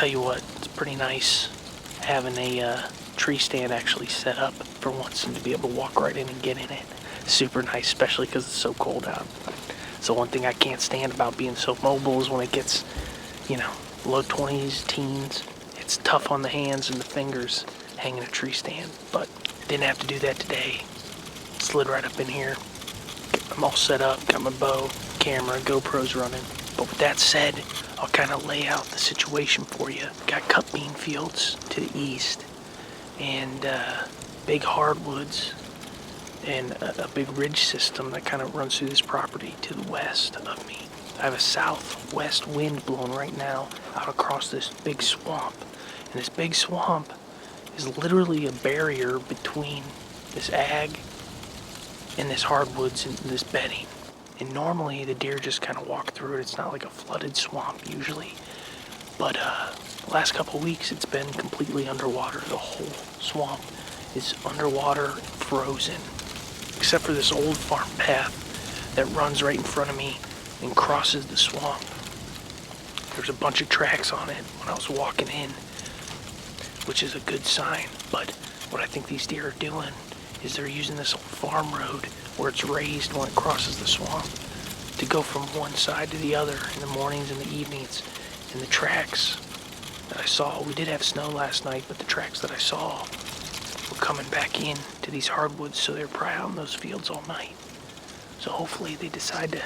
you what, it's pretty nice having a tree stand actually set up for once and to be able to walk right in and get in it. Super nice, especially because it's so cold out. So one thing I can't stand about being so mobile is when it gets, low 20s, teens. It's tough on the hands and the fingers hanging a tree stand, but didn't have to do that today. Slid right up in here. I'm all set up, got my bow, camera, GoPro's running. But with that said, I'll kind of lay out the situation for you. Got cut bean fields to the east and big hardwoods and a big ridge system that kind of runs through this property to the west of me. I have a southwest wind blowing right now out across this big swamp. And this big swamp is literally a barrier between this ag and this hardwoods and this bedding. And normally the deer just kind of walk through it. It's not like a flooded swamp usually. But the last couple weeks it's been completely underwater. The whole swamp is underwater, frozen. Except for this old farm path that runs right in front of me and crosses the swamp. There's a bunch of tracks on it when I was walking in, which is a good sign. But what I think these deer are doing is they're using this old farm road where it's raised when it crosses the swamp to go from one side to the other in the mornings and the evenings. And the tracks that I saw, we did have snow last night, but the tracks that I saw were coming back in to these hardwoods, so they're probably out in those fields all night. So hopefully they decide to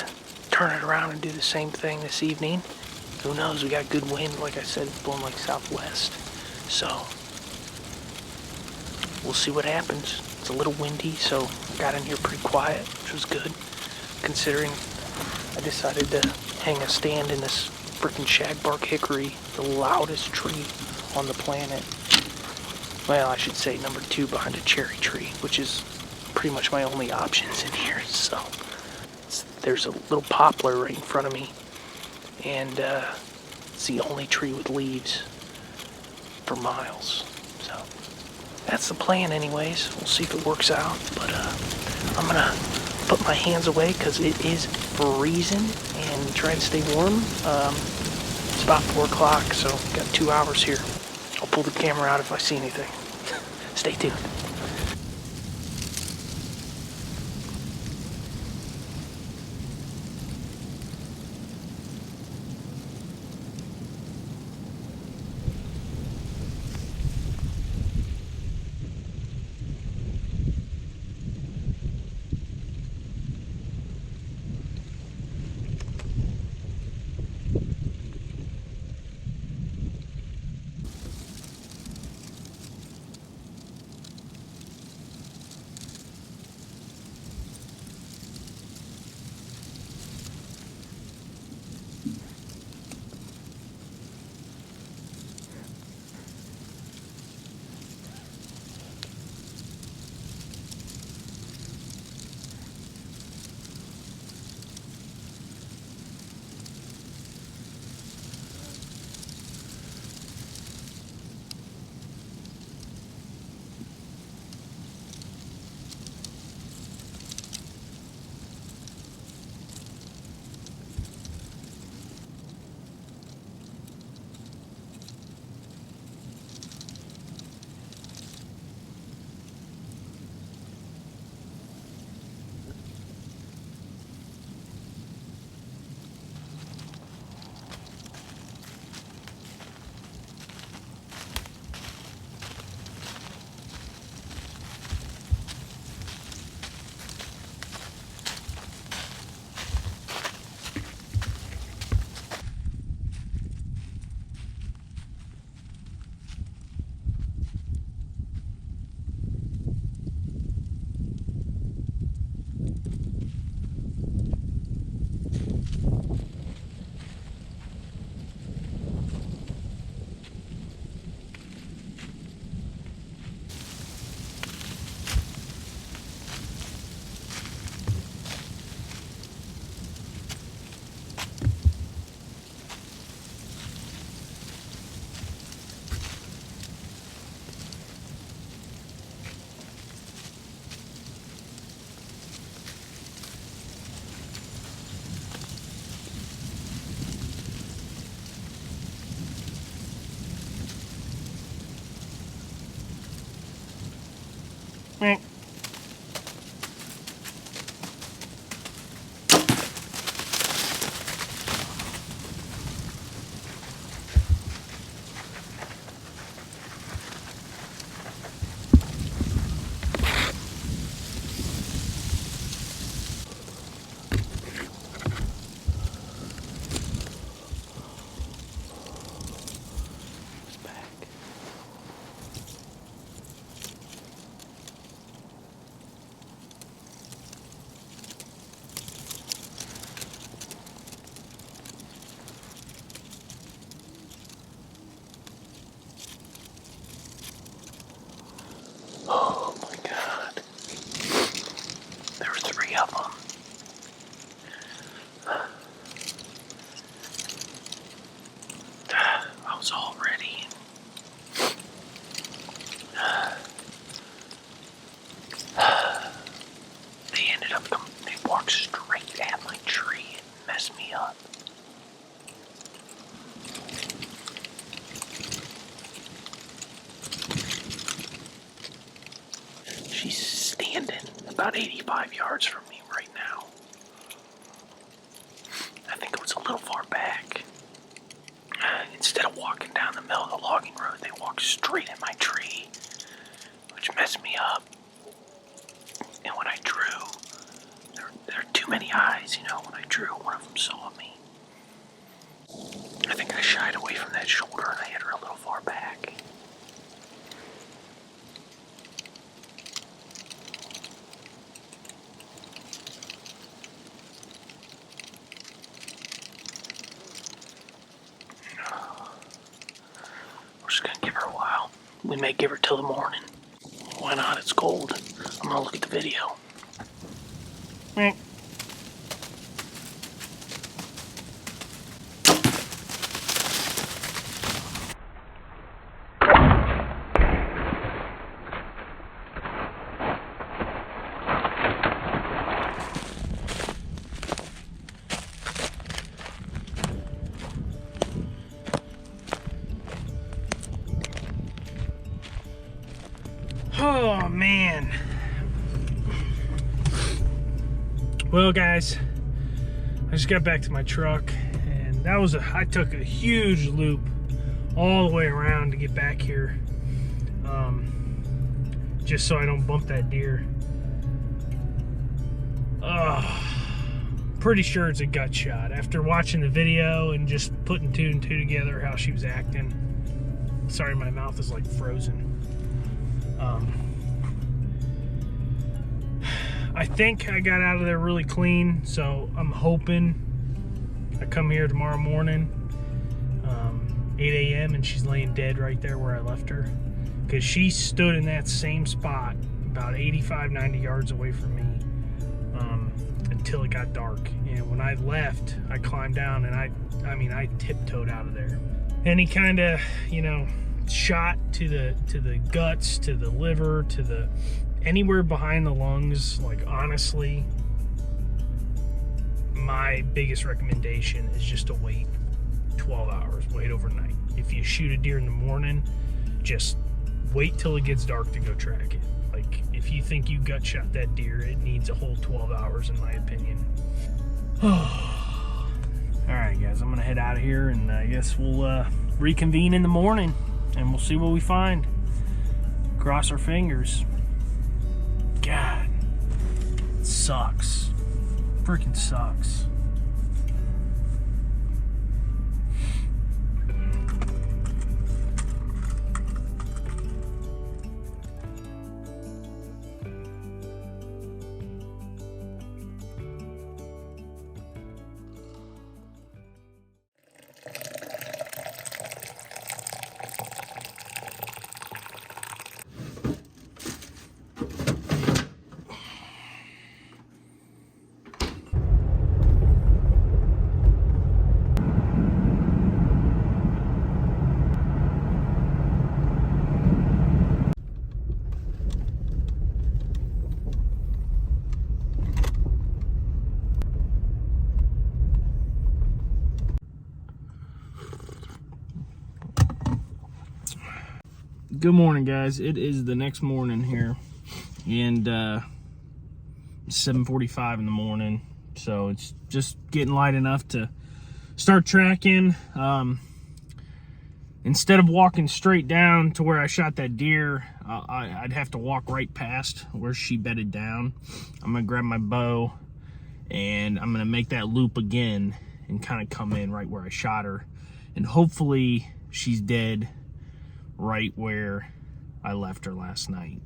turn it around and do the same thing this evening. Who knows, we got good wind, like I said, blowing like southwest. So we'll see what happens. It's a little windy, so I got in here pretty quiet, which was good, considering I decided to hang a stand in this freaking shagbark hickory, the loudest tree on the planet. Well, I should say number 2 behind a cherry tree, which is pretty much my only options in here. So there's a little poplar right in front of me, and it's the only tree with leaves for miles. So that's the plan anyways. We'll see if it works out, but I'm gonna put my hands away because it is freezing and try and stay warm. It's about 4 o'clock, so got 2 hours here. I'll pull the camera out if I see anything. Stay tuned. Oh my God. There were 3 of them. I was all ready. They ended up they walked straight at my tree and messed me up. She's standing about 85 yards from me right now. I think it was a little far back. Instead of walking down the middle of the logging road, they walked straight at my tree, which messed me up. And when I drew, there are too many eyes, you know. When I drew, one of them saw me. I think I shied away from that shoulder and I hit her a little far back. We're just gonna give her a while. We may give her till the morning. Why not? It's cold. I'm gonna look at the video. Oh man. Well guys, I just got back to my truck and I took a huge loop all the way around to get back here, just so I don't bump that deer. Pretty sure it's a gut shot after watching the video and just putting 2 and 2 together how she was acting. Sorry, my mouth is like frozen. I think I got out of there really clean, so I'm hoping I come here tomorrow morning, 8 a.m. and she's laying dead right there where I left her, because she stood in that same spot about 85-90 yards away from me until it got dark. And when I left, I climbed down and I tiptoed out of there. Any kind of, you know, shot to the guts, to the liver, to the anywhere behind the lungs, like honestly, my biggest recommendation is just to wait 12 hours, wait overnight. If you shoot a deer in the morning, just wait till it gets dark to go track it. Like, if you think you gut shot that deer, it needs a whole 12 hours in my opinion. Alright guys, I'm gonna head out of here and I guess we'll reconvene in the morning and we'll see what we find. Cross our fingers. God, it sucks. Freaking sucks. Good morning guys, it is the next morning here and 7:45 in the morning, so it's just getting light enough to start tracking. Instead of walking straight down to where I shot that deer, I'd have to walk right past where she bedded down. I'm gonna grab my bow and I'm gonna make that loop again and kind of come in right where I shot her, and hopefully she's dead right where I left her last night.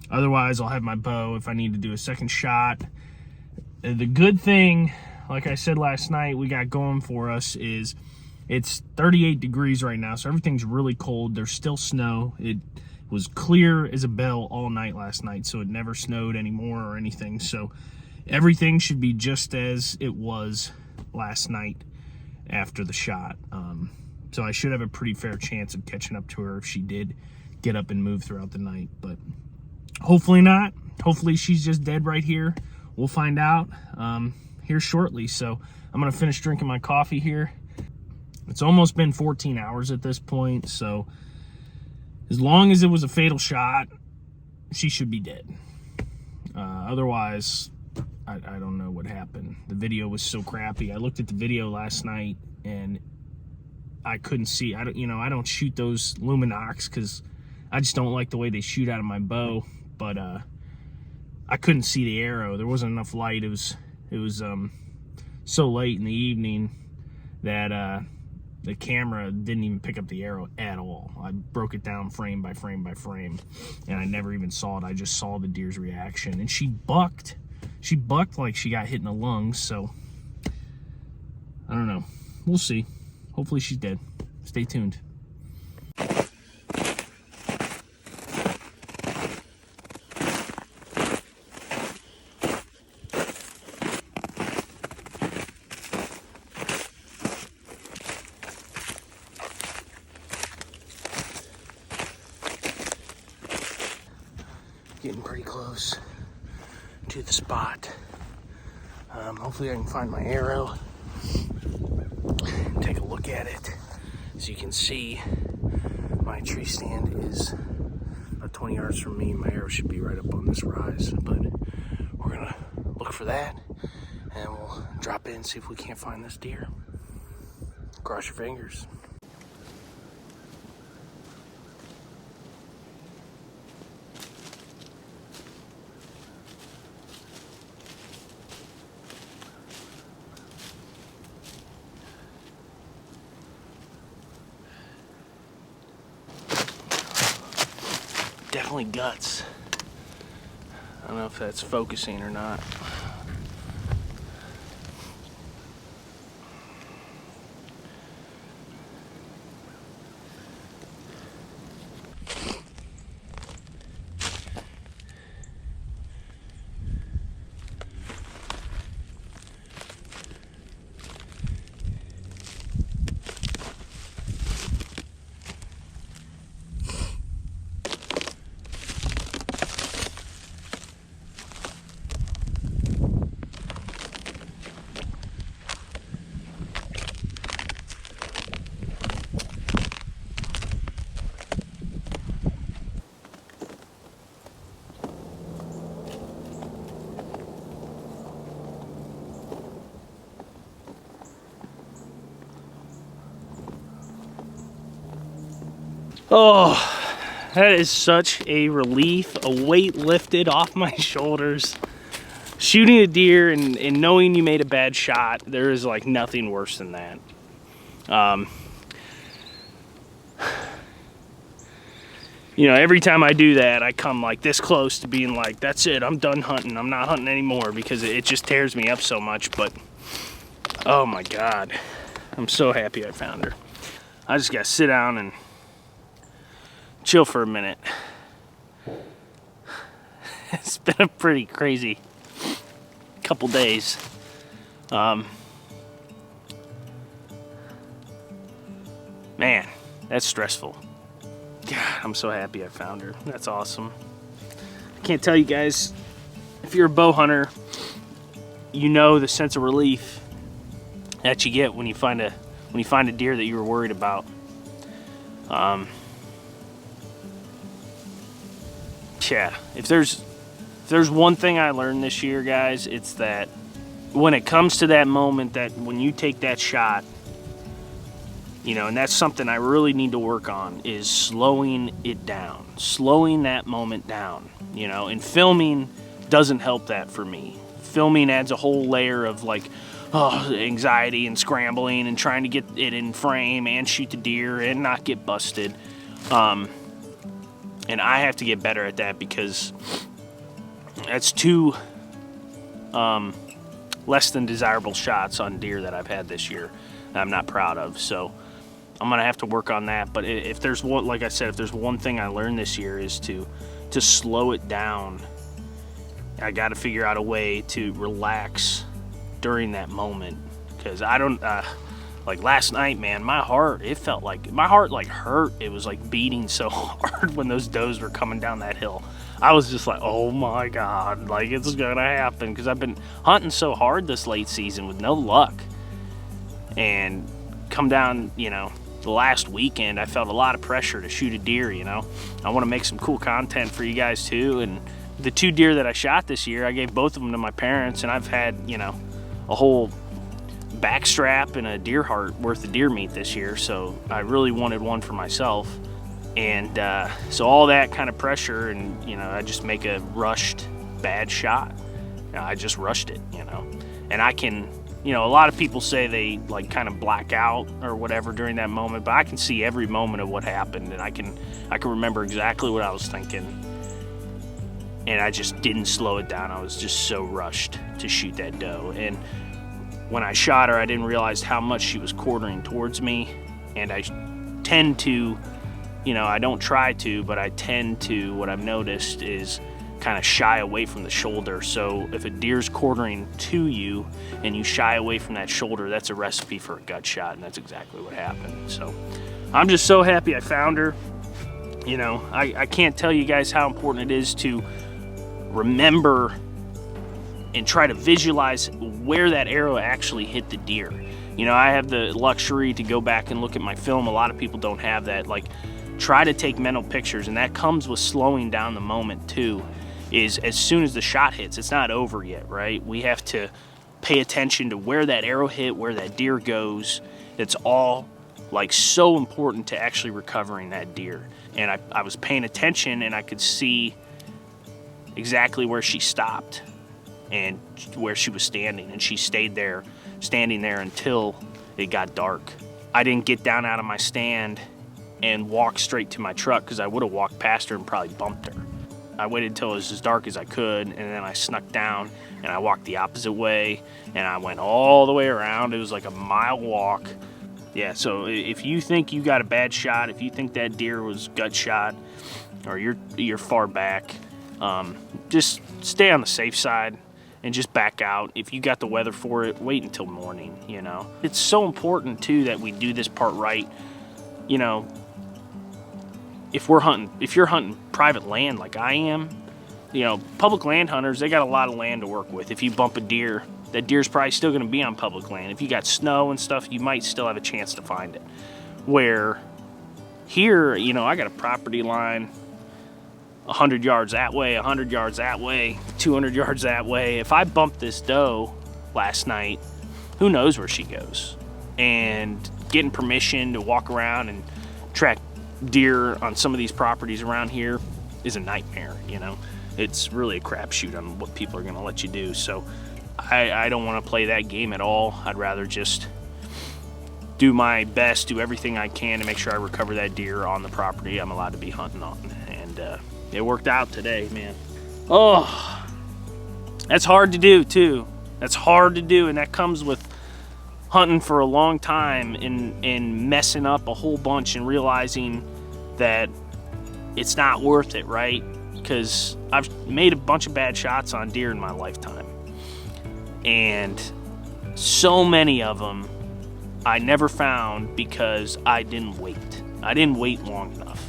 Otherwise, I'll have my bow if I need to do a second shot. The good thing, like I said last night, we got going for us is it's 38 degrees right now, so everything's really cold. There's still snow. It was clear as a bell all night last night, so it never snowed anymore or anything. So everything should be just as it was last night after the shot. So I should have a pretty fair chance of catching up to her if she did get up and move throughout the night, but hopefully not. Hopefully she's just dead right here. We'll find out here shortly. So I'm gonna finish drinking my coffee here. It's almost been 14 hours at this point, so as long as it was a fatal shot, she should be dead. Otherwise, I don't know what happened. The video was so crappy. I looked at the video last night and I couldn't see. I don't shoot those Luminox because I just don't like the way they shoot out of my bow. But I couldn't see the arrow. There wasn't enough light. It was so late in the evening that the camera didn't even pick up the arrow at all. I broke it down frame by frame by frame, and I never even saw it. I just saw the deer's reaction, and she bucked. She bucked like she got hit in the lungs, so I don't know. We'll see. Hopefully she's dead. Stay tuned. Getting pretty close to the spot. Hopefully I can find my arrow. Take a look at it. As you can see, my tree stand is about 20 yards from me. My arrow should be right up on this rise, but we're gonna look for that and we'll drop in, see if we can't find this deer. Cross your fingers. Definitely guts. I don't know if that's focusing or not. Oh, that is such a relief, a weight lifted off my shoulders. Shooting a deer and knowing you made a bad shot, there is like nothing worse than that. You know, every time I do that, I come like this close to being like, that's it, I'm done hunting. I'm not hunting anymore because it just tears me up so much. But, oh my God, I'm so happy I found her. I just gotta sit down and chill for a minute. It's been a pretty crazy couple days. Man, that's stressful. God, I'm so happy I found her. That's awesome. I can't tell you guys, if you're a bow hunter, you know the sense of relief that you get when you find a deer that you were worried about. Yeah, if there's one thing I learned this year, guys, it's that when it comes to that moment, that when you take that shot, you know, and that's something I really need to work on, is slowing it down, slowing that moment down, you know, and filming doesn't help that for me. Filming adds a whole layer of like, anxiety and scrambling and trying to get it in frame and shoot the deer and not get busted. And I have to get better at that, because that's two less than desirable shots on deer that I've had this year that I'm not proud of. So I'm gonna have to work on that. But if there's one, like I said, if there's one thing I learned this year, is to slow it down. I got to figure out a way to relax during that moment, because I don't like last night, man, my heart like hurt. It was like beating so hard when those does were coming down that hill. I was just like, oh my God, like it's gonna happen, because I've been hunting so hard this late season with no luck, and come down, you know, the last weekend I felt a lot of pressure to shoot a deer. You know, I want to make some cool content for you guys too. And the 2 deer that I shot this year, I gave both of them to my parents, and I've had, you know, a whole backstrap and a deer heart worth of deer meat this year, so I really wanted one for myself. And so all that kind of pressure, and you know, I just make a rushed bad shot. I just rushed it, you know. And I can, you know, a lot of people say they like kind of black out or whatever during that moment, but I can see every moment of what happened, and I can remember exactly what I was thinking. And I just didn't slow it down. I was just so rushed to shoot that doe. And when I shot her, I didn't realize how much she was quartering towards me. And I tend to, you know, I don't try to, but I tend to, what I've noticed is kind of shy away from the shoulder. So if a deer's quartering to you and you shy away from that shoulder, that's a recipe for a gut shot, and that's exactly what happened. So I'm just so happy I found her. You know, I can't tell you guys how important it is to remember and try to visualize where that arrow actually hit the deer. You know, I have the luxury to go back and look at my film. A lot of people don't have that. Like, try to take mental pictures, and that comes with slowing down the moment too. Is as soon as the shot hits, it's not over yet, right? We have to pay attention to where that arrow hit, where that deer goes. It's all like so important to actually recovering that deer. And I was paying attention, and I could see exactly where she stopped and where she was standing, and she stayed there, standing there until it got dark. I didn't get down out of my stand and walk straight to my truck, because I would have walked past her and probably bumped her. I waited until it was as dark as I could, and then I snuck down and I walked the opposite way, and I went all the way around. It was like a mile walk. Yeah, so if you think you got a bad shot, if you think that deer was gut shot, or you're far back, just stay on the safe side and just back out. If you got the weather for it, wait until morning, you know. It's so important too that we do this part right. You know, if you're hunting private land like I am, you know, public land hunters, they got a lot of land to work with. If you bump a deer, that deer's probably still gonna be on public land. If you got snow and stuff, you might still have a chance to find it. Where here, you know, I got a property line 100 yards that way, 100 yards that way, 200 yards that way. If I bump this doe last night, who knows where she goes? And getting permission to walk around and track deer on some of these properties around here is a nightmare, you know? It's really a crapshoot on what people are gonna let you do. So I don't wanna play that game at all. I'd rather just do my best, do everything I can to make sure I recover that deer on the property I'm allowed to be hunting on. And it worked out today, man. Oh, that's hard to do too. That's hard to do, and that comes with hunting for a long time and messing up a whole bunch and realizing that it's not worth it, right? Because I've made a bunch of bad shots on deer in my lifetime, and so many of them I never found because I didn't wait. I didn't wait long enough.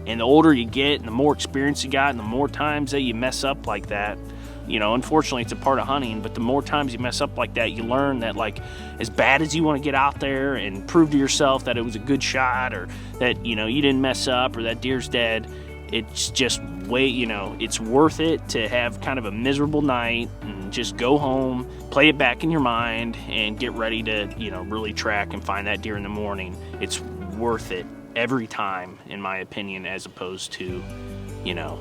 And the older you get and the more experience you got and the more times that you mess up like that, you know, unfortunately it's a part of hunting, but the more times you mess up like that, you learn that, like, as bad as you want to get out there and prove to yourself that it was a good shot, or that, you know, you didn't mess up, or that deer's dead, it's just way, you know, it's worth it to have kind of a miserable night and just go home, play it back in your mind, and get ready to, you know, really track and find that deer in the morning. It's worth it every time, in my opinion, as opposed to, you know,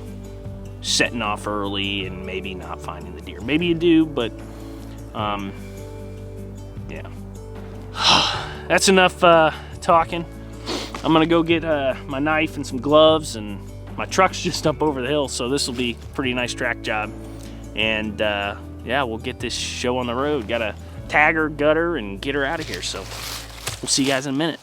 setting off early and maybe not finding the deer. Maybe you do, but yeah. That's enough talking. I'm gonna go get my knife and some gloves, and my truck's just up over the hill, so this will be a pretty nice track job. And yeah, we'll get this show on the road. Gotta tag her, gut her, and get her out of here. So we'll see you guys in a minute.